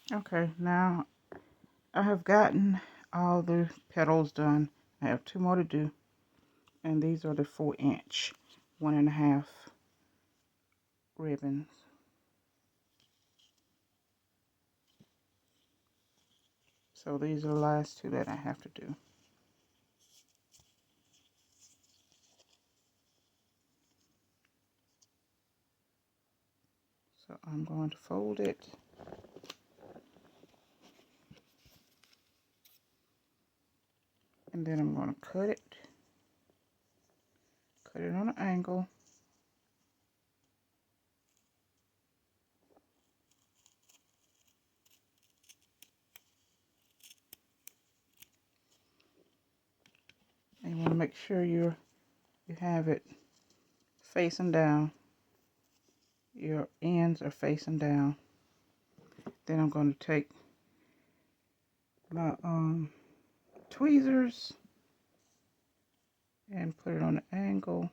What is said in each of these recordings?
Okay, now I have gotten all the petals done. I have 2 more to do, and these are the 4-inch, 1.5 ribbons. So these are the last 2 that I have to do. So I'm going to fold it. And then I'm going to cut it on an angle. And you want to make sure you have it facing down. Your ends are facing down. Then I'm going to take my tweezers and put it on an angle.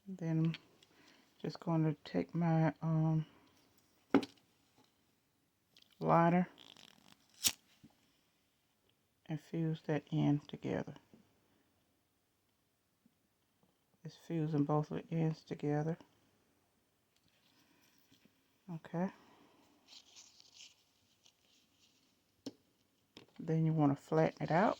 Then I'm just going to take my lighter and fuse that end together. It's fusing both of the ends together. Okay. Then you want to flatten it out.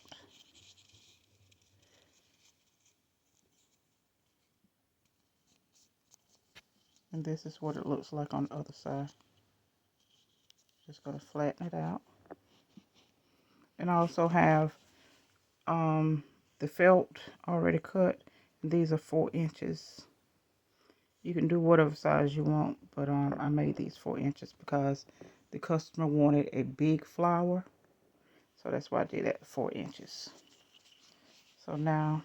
And this is what it looks like on the other side. Just going to flatten it out. And I also have the felt already cut. These are 4 inches. You can do whatever size you want, but I made these 4 inches because the customer wanted a big flower. So that's why I did that 4 inches. So now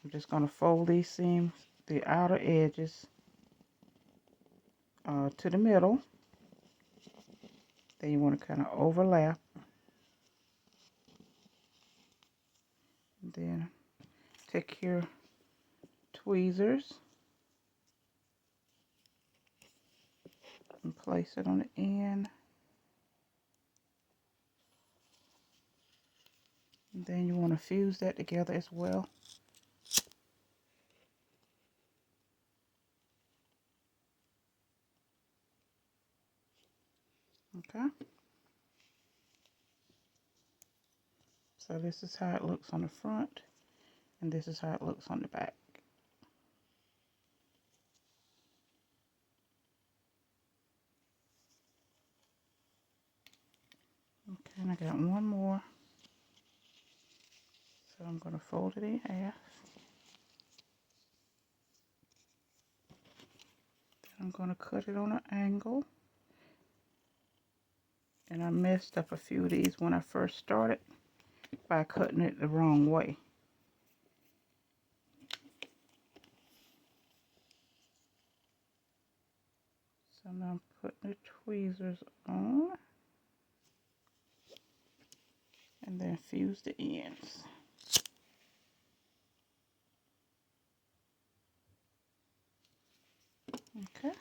I'm just going to fold these seams, the outer edges, to the middle. Then you want to kind of overlap. And then take your tweezers and place it on the end. And then you want to fuse that together as well. Okay. So this is how it looks on the front, and this is how it looks on the back. Okay, and I got one more. So I'm going to fold it in half. Then I'm going to cut it on an angle. And I messed up a few of these when I first started by cutting it the wrong way. So now I'm putting the tweezers on. And then fuse the ends. Okay.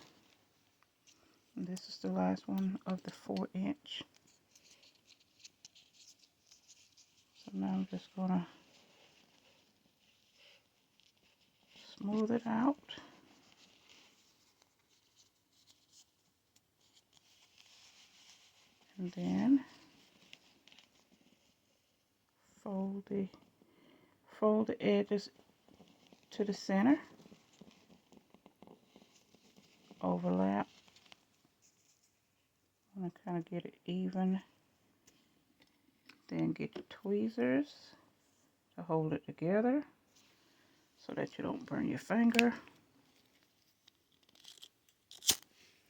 And this is the last one of the 4-inch. So now I'm just going to smooth it out. And then fold the edges to the center. Overlap. I'm going to kind of get it even. Then get the tweezers to hold it together so that you don't burn your finger.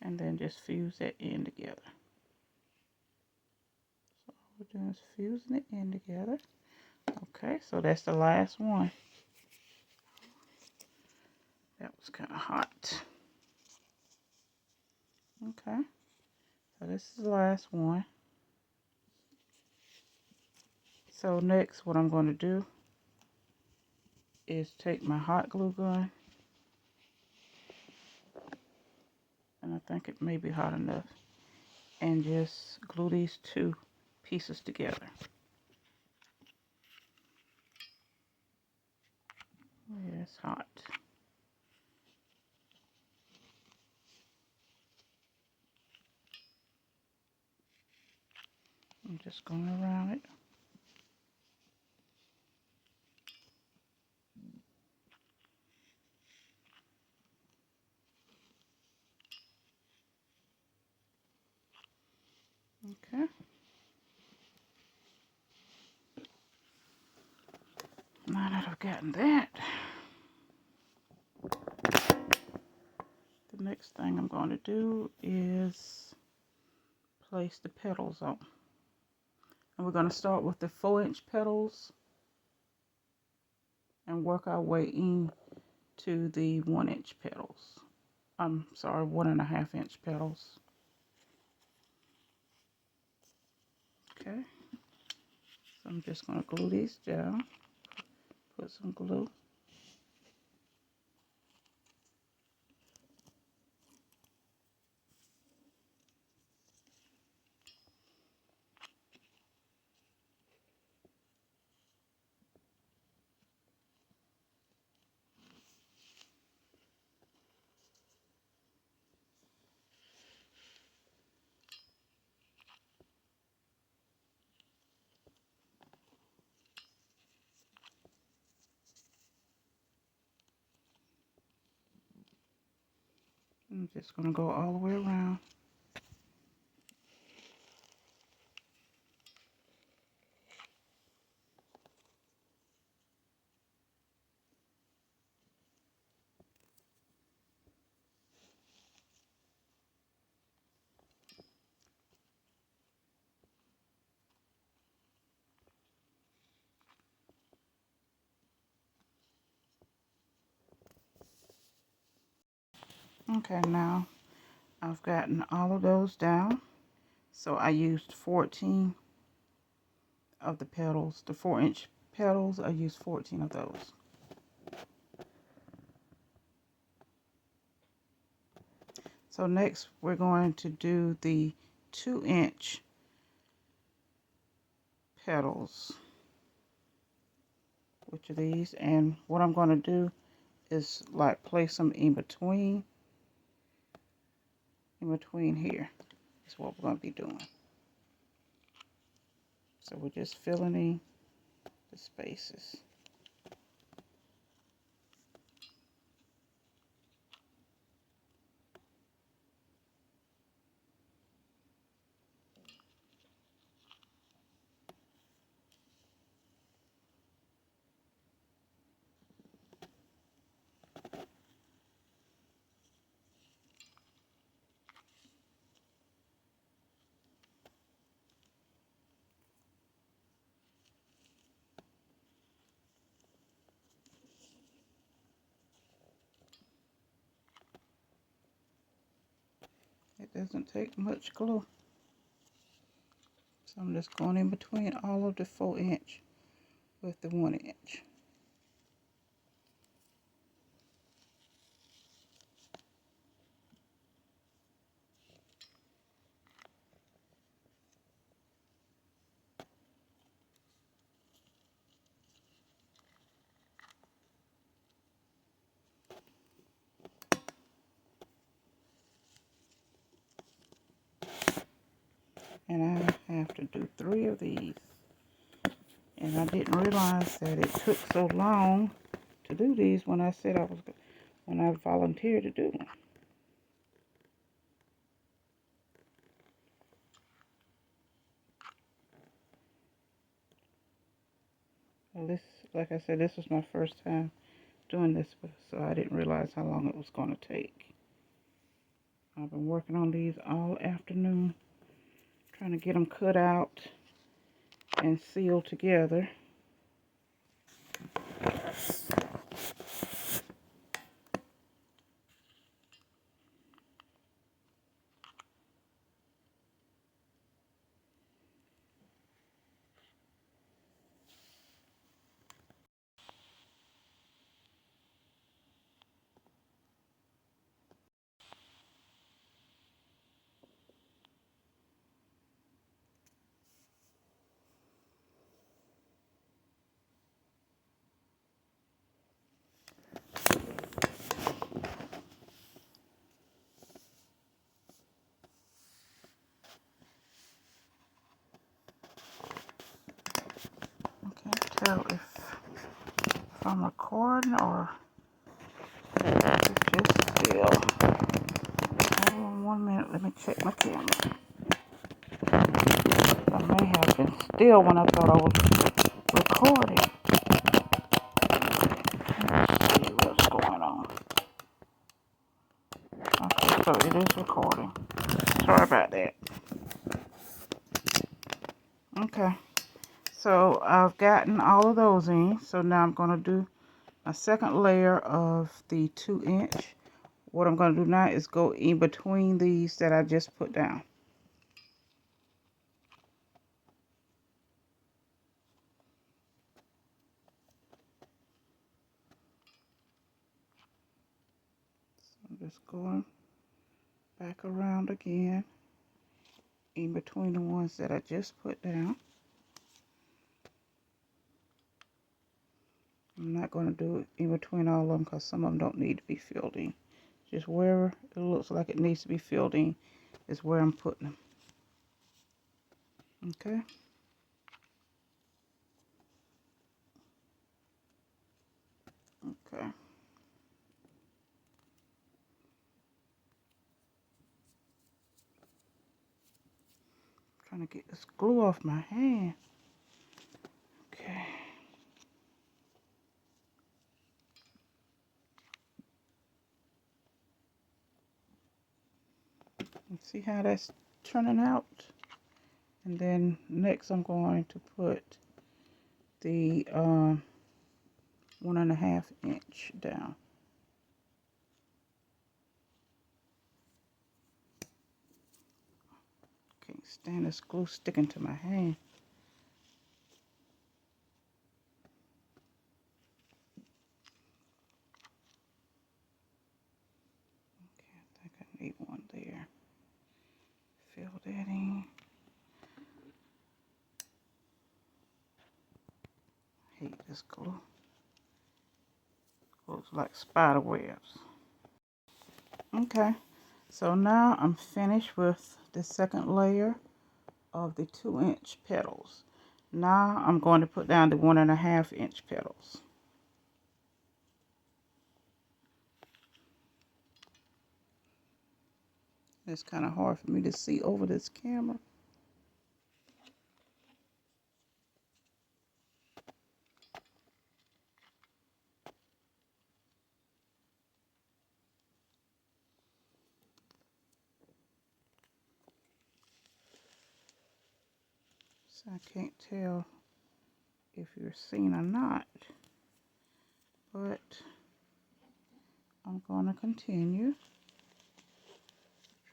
And then just fuse that end together. So all we're doing is fusing the end together. Okay, so that's the last one. That was kind of hot. Okay, so this is the last one. So next what I'm going to do is take my hot glue gun I think it may be hot enough. And just glue these two pieces together. Yeah, it's hot. I'm just going around it. Okay. Now that I've gotten that, the next thing I'm going to do is place the petals on. And we're going to start with the 4-inch petals and work our way in to the 1-inch petals. I'm sorry, 1.5-inch petals. Okay. So I'm just going to glue these down. Put some glue. I'm just going to go all the way around. Okay, now I've gotten all of those down. So I used 14 of the petals, the 4-inch petals. I used 14 of those. So next we're going to do the 2-inch petals, which are these. And what I'm going to do is like place them in between here. Is what we're going to be doing. So we're just filling in the spaces. It doesn't take much glue. So I'm just going in between all of the 4-inch with the 1-inch. And I have to do 3 of these. And I didn't realize that it took so long to do these when I said when I volunteered to do them. Well, this, like I said, this was my first time doing this, so I didn't realize how long it was going to take. I've been working on these all afternoon, trying to get them cut out and sealed together. tell if I'm recording or if it's just still. Hold on 1 minute, let me check my camera. I may have been still when I thought I was recording. Let's see what's going on. Okay, so it is recording. Sorry about that. Okay, so I've gotten all of those in. So now I'm going to do a second layer of the 2-inch. What I'm going to do now is go in between these that I just put down. So I'm just going back around again in between the ones that I just put down. I'm not going to do it in between all of them because some of them don't need to be filled in. Just wherever it looks like it needs to be filled in is where I'm putting them. Okay. Okay. Trying to get this glue off my hand. Okay. Let's see how that's turning out. And then next I'm going to put the 1.5 inch down. Can't stand this glue sticking to my hand. Okay, I think I need one there. Fill that in. Hate this glue. Looks like spider webs. Okay, so now I'm finished with the second layer of the 2-inch petals. Now I'm going to put down the 1.5 inch petals. It's kind of hard for me to see over this camera. So I can't tell if you're seeing or not. But I'm going to continue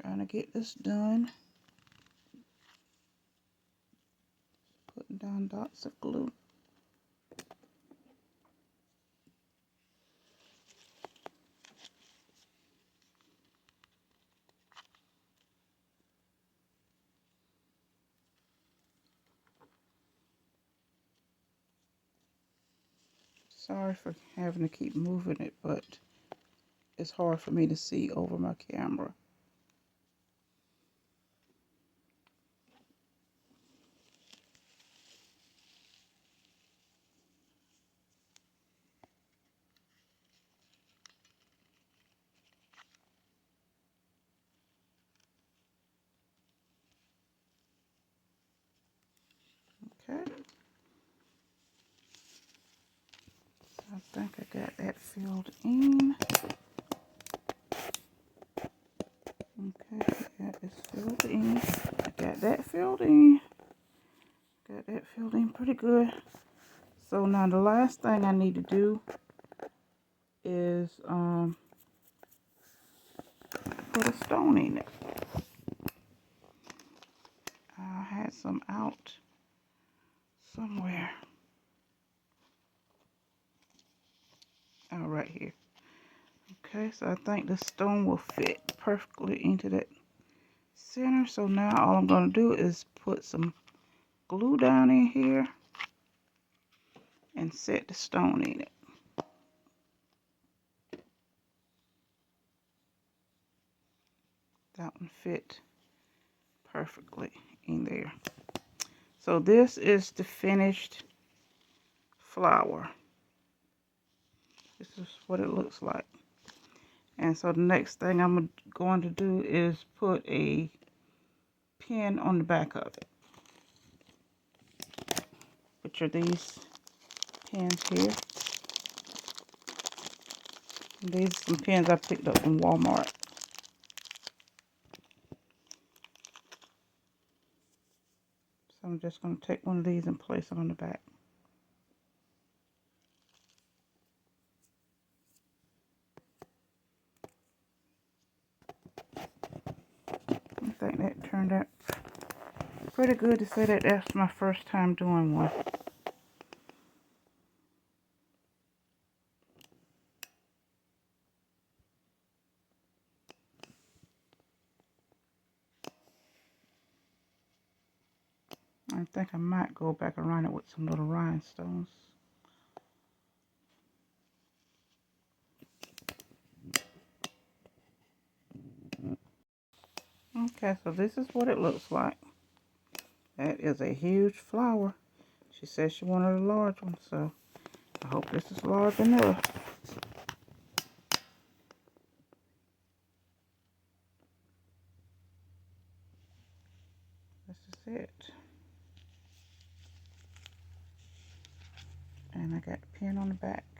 trying to get this done. Putting down dots of glue. Sorry for having to keep moving it, but it's hard for me to see over my camera. Okay. So I think I got that filled in. Okay, that is filled in. I got that filled in. Got that filled in pretty good. So now the last thing I need to do is put a stone in it. I had some out somewhere. Oh, right here. Okay, so I think the stone will fit perfectly into that center. So now all I'm going to do is put some glue down in here and set the stone in it. That one fit perfectly in there. So this is the finished flower. This is what it looks like. And so the next thing I'm going to do is put a pin on the back of it. Picture these pins here. These are some pins I picked up from Walmart. So I'm just going to take one of these and place it on the back. I think that turned out pretty good to say that that's my first time doing one. I think I might go back around it with some little rhinestones. Okay, so this is what it looks like. That is a huge flower. She says she wanted a large one, so I hope this is large enough. This is it. And I got the pin on the back.